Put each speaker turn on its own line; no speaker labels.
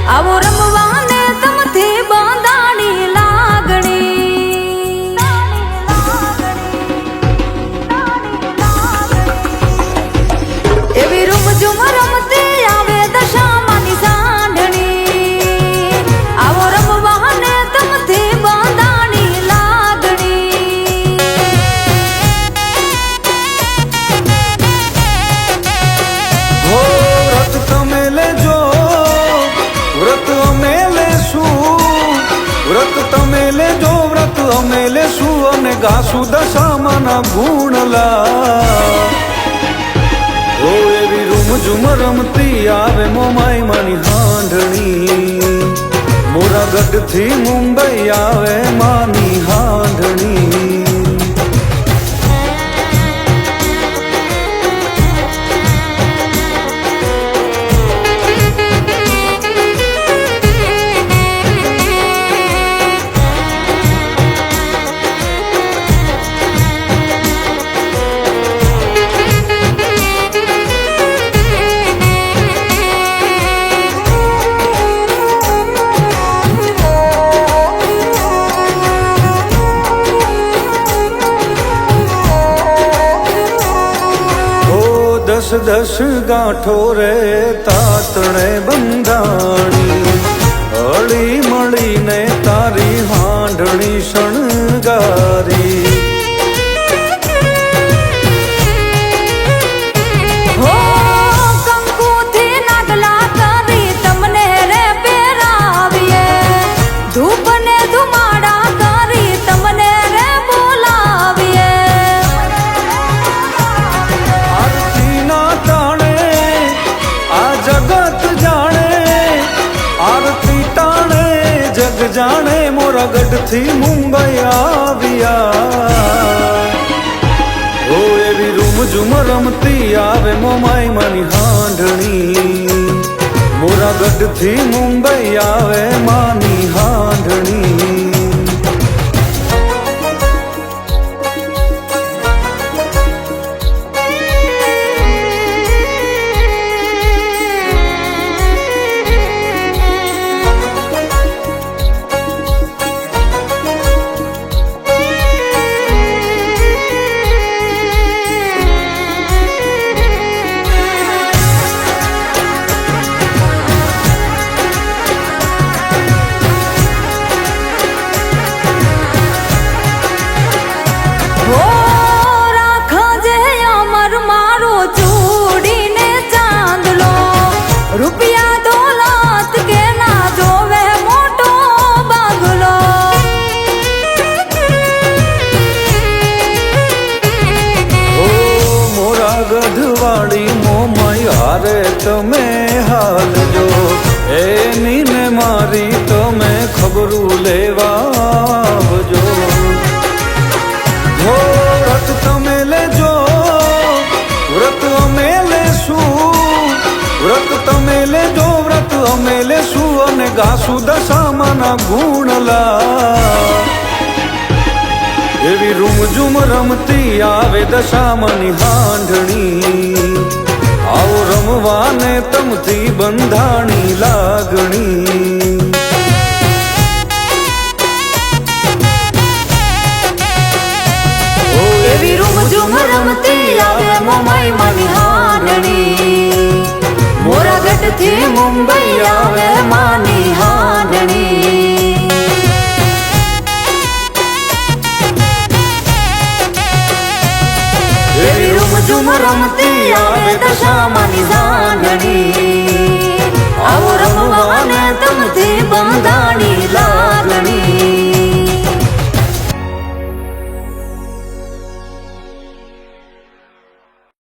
આવો રમવાને તમથી બાંધાણી લાગણી એવી રૂમઝુમ રમતી આવે દશામાની સાંઢણી આવો રમવાને તમથી બાંધાણી લાગણી
હો રત તમે લેજો વ્રત અમે લેશું વ્રત તમે લેજો વ્રત અમે લેશું અને ગાશું દશામાના ગુણલા ઓ એવી રૂમઝુમ રમતી આવે મોમાઈ માની હાંઢણી મોરાગઢથી મુંબઈ આવે માની હાંઢણી દસ દસ ગાંઠો રે તાતણે બંધાણી હળી મળીને તારી હાંઢણી શણગારી
હો કંકુથી નાગલા કરી તમને રે પહેરાવીએ ધૂપ ને ધુમાડા કરી તમને રે બોલાવીએ
આરતી ના તાણે આ જગત જાણે આરતી તાણે જગ જાણે મોરાગઢથી મુંબઈ આવ્યા ઓ એવી રૂમઝુમ રમતી આવે મોમાઈ માની હાંઢણી મોરાગઢથી મુંબઈ આવે માની હાંઢણી
રૂપિયા દોલત કે ના જોવે મોટો બંગલો
ઓ મોરાગઢવાળી મોમાઈ હારે તમે હાલજો એની ને મારી તમે ખબરું લેવા આવજો હો વ્રત તમે લેજો વ્રત અમે લેશું વ્રત તમે લેજો વ્રત અમે લેશું અને ગાશું દશામાના ગુણલા એવી રૂમઝુમ રમતી આવે દશામાની હાંઢણી આવો રમવાને તમથી બંધાણી લાગણી
એવી રૂમઝુમ રમતી આવે મોમાઈ માની હાંઢણી મોરાગઢથી મુંબઈ આવે માની હાંઢણી એવી રૂમઝુમ રમતી આવે દશામાની સાંઢણી આવો રમવાને તમથી બંધાણી લાગણી